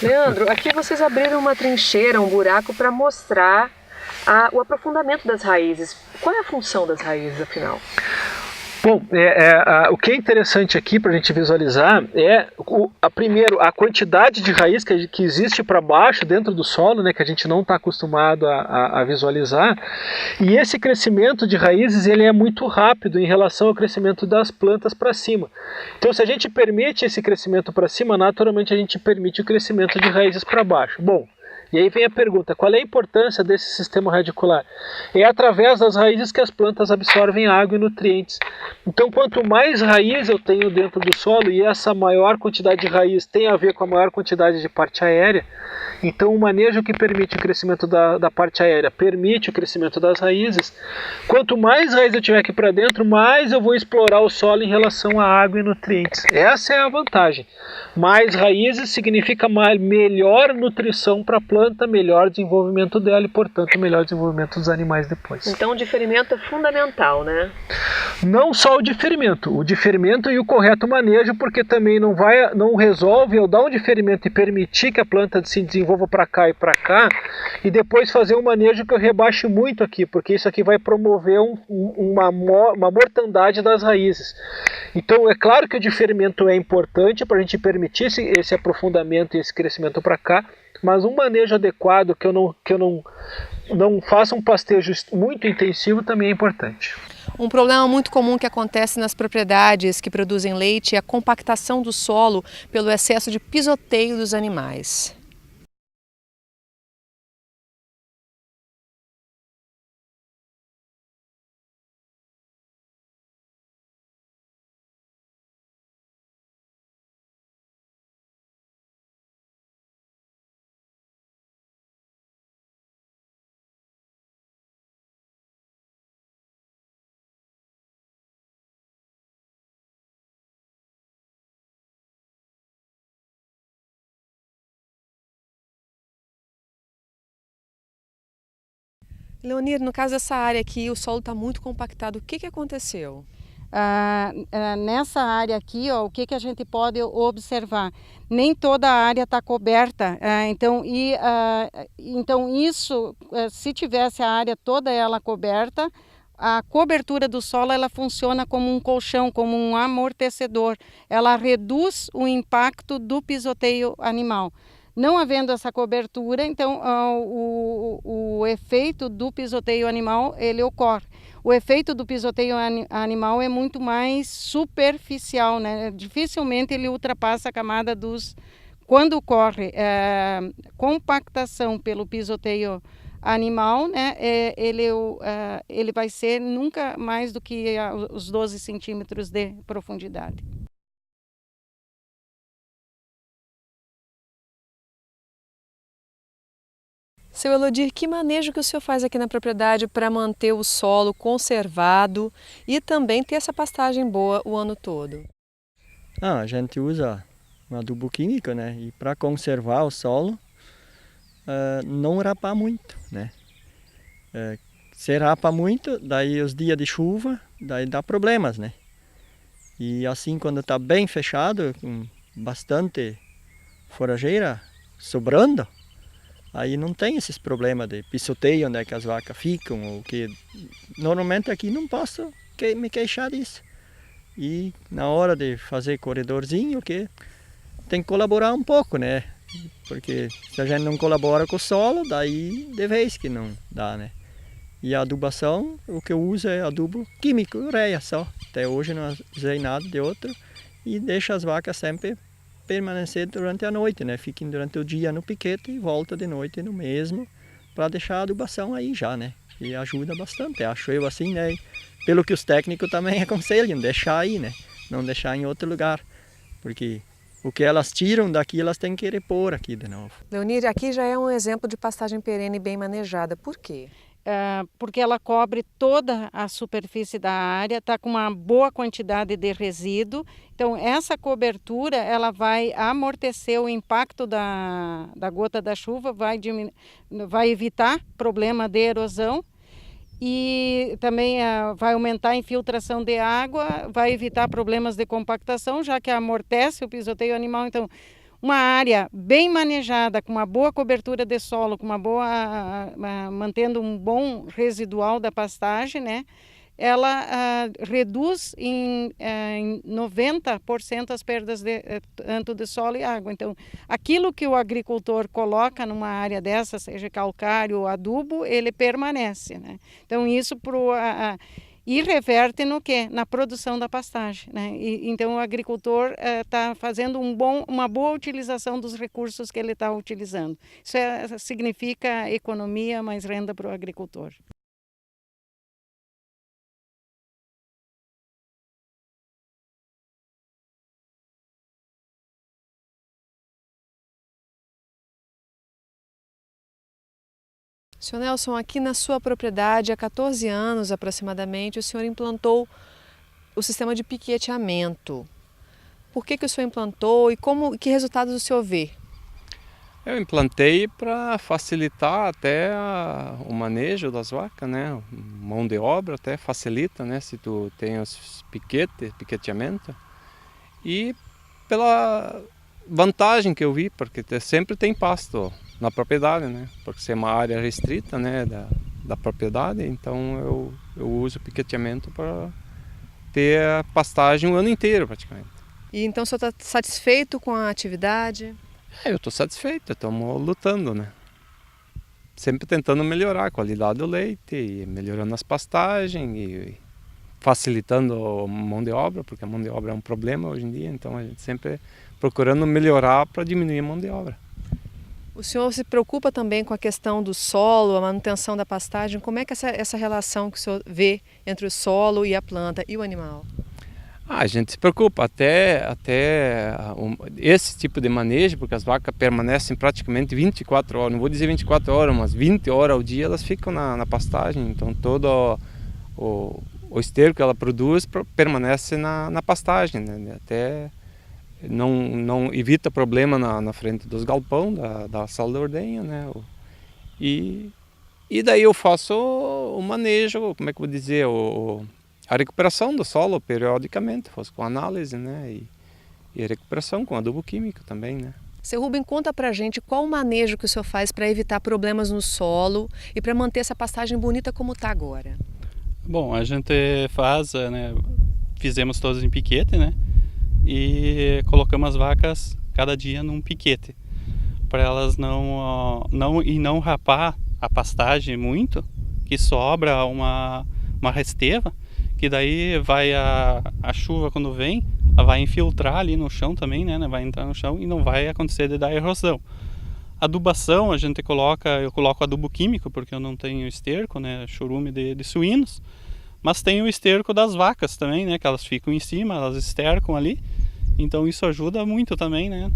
Leandro, aqui vocês abriram uma trincheira, um buraco para mostrar o aprofundamento das raízes. Qual é a função das raízes, afinal? Bom, o que é interessante aqui para a gente visualizar é, primeiro, a quantidade de raiz que existe para baixo dentro do solo, né, que a gente não está acostumado a visualizar, e esse crescimento de raízes ele é muito rápido em relação ao crescimento das plantas para cima. Então, se a gente permite esse crescimento para cima, naturalmente a gente permite o crescimento de raízes para baixo. Bom, e aí vem a pergunta, qual é a importância desse sistema radicular? É através das raízes que as plantas absorvem água e nutrientes. Então, quanto mais raiz eu tenho dentro do solo, e essa maior quantidade de raiz tem a ver com a maior quantidade de parte aérea, então o manejo que permite o crescimento da parte aérea permite o crescimento das raízes. Quanto mais raiz eu tiver aqui para dentro, mais eu vou explorar o solo em relação à água e nutrientes. Essa é a vantagem. Mais raízes significa melhor nutrição para a planta, melhor desenvolvimento dela e, portanto, melhor desenvolvimento dos animais depois. Então o diferimento é fundamental, né? Não só o diferimento e o correto manejo, porque também não resolve eu dar um diferimento e permitir que a planta se desenvolva para cá e depois fazer um manejo que eu rebaixe muito aqui, porque isso aqui vai promover uma mortandade das raízes. Então é claro que o diferimento é importante para a gente permitir esse aprofundamento e esse crescimento para cá, mas um manejo adequado, que eu não faça um pastejo muito intensivo, também é importante. Um problema muito comum que acontece nas propriedades que produzem leite é a compactação do solo pelo excesso de pisoteio dos animais. Leonir, no caso dessa área aqui, o solo está muito compactado. O que aconteceu? Nessa área aqui, ó, o que a gente pode observar? Nem toda a área está coberta. Então isso, se tivesse a área toda ela coberta, a cobertura do solo ela funciona como um colchão, como um amortecedor. Ela reduz o impacto do pisoteio animal. Não havendo essa cobertura, então o efeito do pisoteio animal ele ocorre. O efeito do pisoteio animal é muito mais superficial, né? Dificilmente ele ultrapassa a camada dos... Quando ocorre compactação pelo pisoteio animal, né? Ele vai ser nunca mais do que os 12 centímetros de profundidade. Seu Elodir, que manejo que o senhor faz aqui na propriedade para manter o solo conservado e também ter essa pastagem boa o ano todo? A gente usa um adubo químico, né? E para conservar o solo, não rapar muito, né? Se rapa muito, daí os dias de chuva, daí dá problemas, né? E assim quando está bem fechado, com bastante forageira sobrando, aí não tem esses problemas de pisoteio, onde é que as vacas ficam, ou que normalmente aqui não posso me queixar disso. E na hora de fazer corredorzinho, que tem que colaborar um pouco, né? Porque se a gente não colabora com o solo, daí de vez que não dá, né? E a adubação, o que eu uso é adubo químico, ureia só. Até hoje não usei nada de outro e deixo as vacas sempre permanecer durante a noite, né? Fiquem durante o dia no piquete e volta de noite no mesmo, para deixar a adubação aí já, né? E ajuda bastante, acho eu assim, né? Pelo que os técnicos também aconselham, deixar aí, né? Não deixar em outro lugar, porque o que elas tiram daqui, elas têm que repor aqui de novo. Leonir, aqui já é um exemplo de pastagem perene bem manejada. Por quê? Porque ela cobre toda a superfície da área, está com uma boa quantidade de resíduo. Então, essa cobertura ela vai amortecer o impacto da gota da chuva, vai evitar problema de erosão e também vai aumentar a infiltração de água, vai evitar problemas de compactação, já que amortece o pisoteio animal. Então, uma área bem manejada, com uma boa cobertura de solo, com mantendo um bom residual da pastagem, né? Ela reduz em 90% as perdas tanto de solo e água. Então, aquilo que o agricultor coloca numa área dessa, seja calcário ou adubo, ele permanece, né? Então, isso e reverte no quê? Na produção da pastagem, né? Então, o agricultor está fazendo uma boa utilização dos recursos que ele está utilizando. Isso significa economia, mais renda para o agricultor. Senhor Nelson, aqui na sua propriedade, há 14 anos aproximadamente, o senhor implantou o sistema de piqueteamento. Por que o senhor implantou e que resultados o senhor vê? Eu implantei para facilitar até o manejo das vacas, né? Mão de obra até facilita, né? Se tu tem os piqueteamento. E pela vantagem que eu vi, porque sempre tem pasto na propriedade, né? Porque se é uma área restrita, né, da propriedade, então eu uso o piqueteamento para ter a pastagem o ano inteiro praticamente. E então o senhor está satisfeito com a atividade? Eu estou satisfeito, estamos lutando, né? Sempre tentando melhorar a qualidade do leite, e melhorando as pastagens e facilitando a mão de obra, porque a mão de obra é um problema hoje em dia, então a gente sempre procurando melhorar para diminuir a mão de obra. O senhor se preocupa também com a questão do solo, a manutenção da pastagem? Como é que essa relação que o senhor vê entre o solo e a planta e o animal? A gente se preocupa até esse tipo de manejo, porque as vacas permanecem praticamente 24 horas, não vou dizer 24 horas, mas 20 horas ao dia elas ficam na pastagem, então todo o esterco que ela produz permanece na pastagem, né? Até não evita problema na frente dos galpão, da sala de ordenha, né? E daí eu faço o manejo, como é que eu vou dizer, a recuperação do solo periodicamente, faço com análise, né? E a recuperação com adubo químico também, né? Seu Rubem, conta pra gente qual o manejo que o senhor faz para evitar problemas no solo e para manter essa pastagem bonita como está agora. Bom, a gente faz, né? Fizemos todos em piquete, né? E colocamos as vacas cada dia num piquete para elas não rapar a pastagem muito, que sobra uma resteva, que daí vai a chuva quando vem, ela vai infiltrar ali no chão também, né? Vai entrar no chão e não vai acontecer de dar erosão. Adubação, eu coloco adubo químico porque eu não tenho esterco, né? Churume de suínos. Mas tem o esterco das vacas também, né? Que elas ficam em cima, elas estercam ali. Então isso ajuda muito também, né?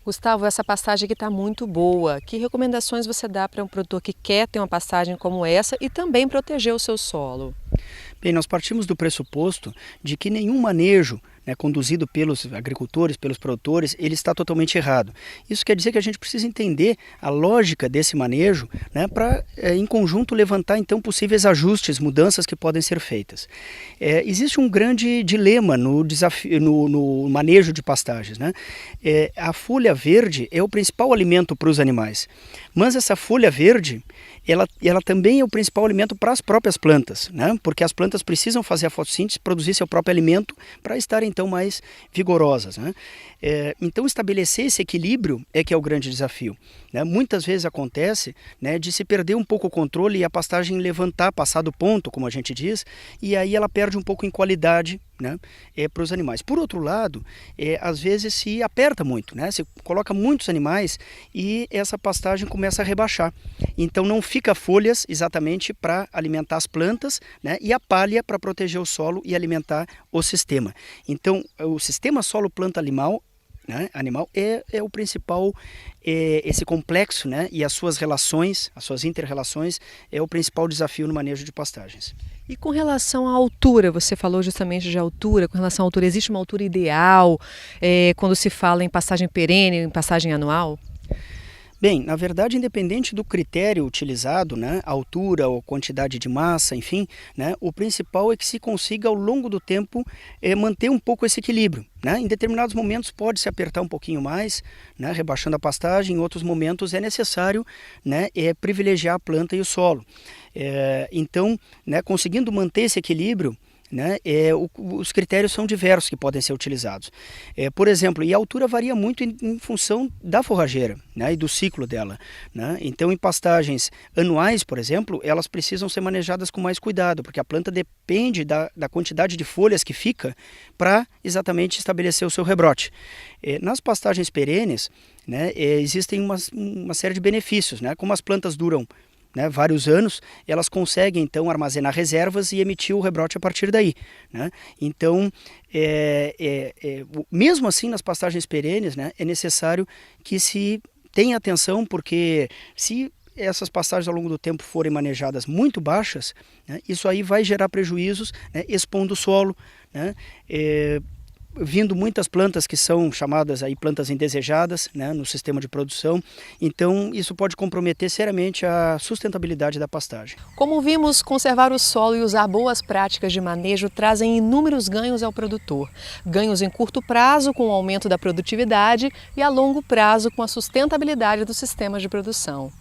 Gustavo, essa pastagem aqui está muito boa. Que recomendações você dá para um produtor que quer ter uma pastagem como essa e também proteger o seu solo? Bem, nós partimos do pressuposto de que nenhum manejo, né, conduzido pelos agricultores, pelos produtores, ele está totalmente errado. Isso quer dizer que a gente precisa entender a lógica desse manejo, né, para, em conjunto, levantar então possíveis ajustes, mudanças que podem ser feitas. Existe um grande dilema no manejo de pastagens, né? A folha verde é o principal alimento para os animais, mas essa folha verde, ela também é o principal alimento para as próprias plantas, né? Porque as plantas precisam fazer a fotossíntese, produzir seu próprio alimento para estarem então mais vigorosas, né? Então estabelecer esse equilíbrio é que é o grande desafio, né? Muitas vezes acontece, né, de se perder um pouco o controle e a pastagem levantar, passar do ponto, como a gente diz, e aí ela perde um pouco em qualidade, né, para os animais. Por outro lado, às vezes se aperta muito, né? Se coloca muitos animais e essa pastagem começa a rebaixar. Então não fica folhas exatamente para alimentar as plantas, né, e a palha para proteger o solo e alimentar o sistema. Então o sistema solo-planta-animal né, animal é o principal, esse complexo, né, e as suas relações, as suas inter-relações, é o principal desafio no manejo de pastagens. E com relação à altura, você falou justamente de altura, com relação à altura, existe uma altura ideal quando se fala em pastagem perene, em pastagem anual? Bem, na verdade, independente do critério utilizado, né, altura ou quantidade de massa, enfim, né, o principal é que se consiga ao longo do tempo manter um pouco esse equilíbrio, né? Em determinados momentos pode se apertar um pouquinho mais, né, rebaixando a pastagem, em outros momentos é necessário, né, privilegiar a planta e o solo. Então, né, conseguindo manter esse equilíbrio, né, os critérios são diversos que podem ser utilizados. Por exemplo, e a altura varia muito em função da forrageira, né, e do ciclo dela, né? Então, em pastagens anuais, por exemplo, elas precisam ser manejadas com mais cuidado, porque a planta depende da quantidade de folhas que fica para exatamente estabelecer o seu rebrote. Nas pastagens perenes, né, existem uma série de benefícios, né? Como as plantas duram, né, vários anos, elas conseguem então armazenar reservas e emitir o rebrote a partir daí, né? Então, mesmo assim, nas pastagens perenes, né, é necessário que se tenha atenção, porque se essas pastagens ao longo do tempo forem manejadas muito baixas, né, isso aí vai gerar prejuízos, né, expondo o solo, né, vindo muitas plantas que são chamadas aí plantas indesejadas, né, no sistema de produção. Então isso pode comprometer seriamente a sustentabilidade da pastagem. Como vimos, conservar o solo e usar boas práticas de manejo trazem inúmeros ganhos ao produtor. Ganhos em curto prazo com o aumento da produtividade e a longo prazo com a sustentabilidade dos sistemas de produção.